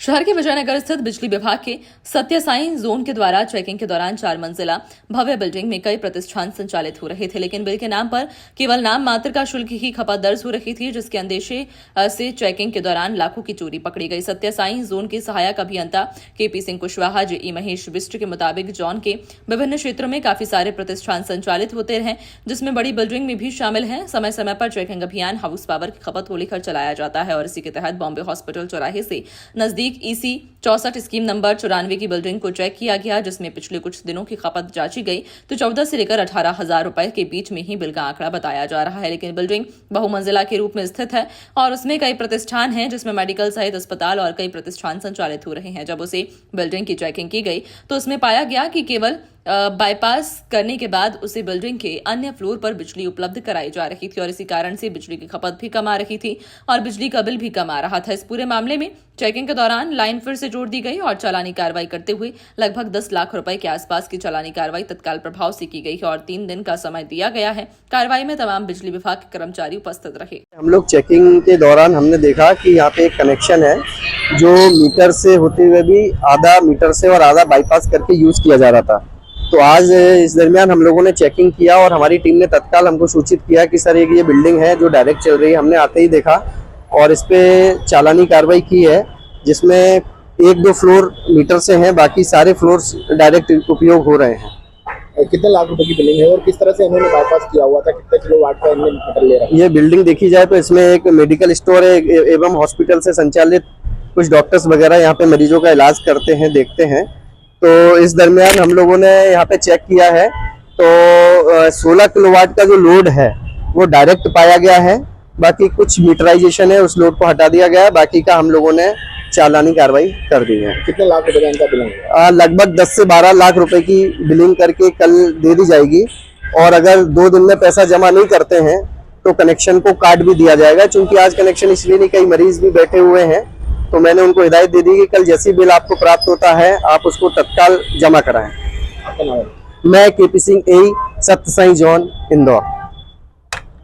शहर के विजयनगर स्थित बिजली विभाग के सत्य साई जोन के द्वारा चेकिंग के दौरान 4 मंजिला भव्य बिल्डिंग में कई प्रतिष्ठान संचालित हो रहे थे, लेकिन बिल के नाम पर केवल नाम मात्र का शुल्क ही खपत दर्ज हो रही थी, जिसके अंदेशे से चेकिंग के दौरान लाखों की चोरी पकड़ी गई। सत्य साई जोन के सहायक अभियंता केपी सिंह कुशवाहा जेई महेश बिष्ट के मुताबिक जोन के विभिन्न क्षेत्रों में काफी सारे प्रतिष्ठान संचालित होते रहे, जिसमें बड़ी बिल्डिंग में भी शामिल है। समय समय पर चेकिंग अभियान हाउस पावर की खपत को लेकर चलाया जाता है और इसी के तहत बॉम्बे हॉस्पिटल चौराहे से नजदीक EC 64 स्कीम नंबर 94 की बिल्डिंग को चेक किया गया, जिसमें पिछले कुछ दिनों की खपत जांची गई तो 14 से लेकर 18,000 रुपए के बीच में ही बिल का आंकड़ा बताया जा रहा है। लेकिन बिल्डिंग बहुमंजिला के रूप में स्थित है और उसमें कई प्रतिष्ठान हैं, जिसमें मेडिकल सहित अस्पताल और कई प्रतिष्ठान संचालित हो रहे हैं। जब उसे बिल्डिंग की चेकिंग की गई तो उसमें पाया गया कि केवल बाईपास करने के बाद उसे बिल्डिंग के अन्य फ्लोर पर बिजली उपलब्ध कराई जा रही थी और इसी कारण से बिजली की खपत भी कम आ रही थी और बिजली का बिल भी कम आ रहा था। इस पूरे मामले में चेकिंग के दौरान लाइन फिर से जोड़ दी गई और चालानी कार्रवाई करते हुए लगभग 10 लाख रुपए के आसपास की चालानी कार्रवाई तत्काल प्रभाव से की गई और 3 दिन का समय दिया गया है। कार्रवाई में तमाम बिजली विभाग के कर्मचारी उपस्थित रहे। हम लोग चेकिंग के दौरान हमने देखा कि यहाँ पे एक कनेक्शन है जो मीटर से होते हुए भी आधा मीटर से और आधा बाईपास करके यूज किया जा रहा था। तो आज इस दरमियान हम लोगों ने चेकिंग किया और हमारी टीम ने तत्काल हमको सूचित किया कि सर ये बिल्डिंग है जो डायरेक्ट चल रही है। हमने आते ही देखा और इस पे चालानी कार्रवाई की है, जिसमें 1-2 फ्लोर मीटर से हैं, बाकी सारे फ्लोर्स डायरेक्ट उपयोग हो रहे हैं। कितने लाख रुपए की बिल्डिंग है और किस तरह से इन्होंने बाईपास किया हुआ था, कितने किलोवाट का इन्होंने मीटर ले रहा है? ये बिल्डिंग देखी जाए तो इसमें एक मेडिकल स्टोर है एवं हॉस्पिटल से संचालित कुछ डॉक्टर्स वगैरह यहाँ पे मरीजों का इलाज करते हैं, देखते हैं। तो इस दरमियान हम लोगों ने यहाँ पे चेक किया है तो 16 किलोवाट का जो लोड है वो डायरेक्ट पाया गया है। बाकी कुछ मीटराइजेशन है, उस लोड को हटा दिया गया है। बाकी का हम लोगों ने चालानी कार्रवाई कर दी है। कितने लाख रुपए का इनका बिलिंग है? लगभग 10 से 12 लाख रुपए की बिलिंग करके कल दे दी जाएगी और अगर 2 दिन में पैसा जमा नहीं करते हैं तो कनेक्शन को काट भी दिया जाएगा। चूंकि आज कनेक्शन इसलिए नहीं, कई मरीज भी बैठे हुए हैं, तो मैंने उनको हिदायत दे दी कि कल जैसी बिल आपको प्राप्त होता है आप उसको तत्काल जमा कराएं। आपका नाम? मैं केपी सिंह, सत्य साई जोन, इंदौर।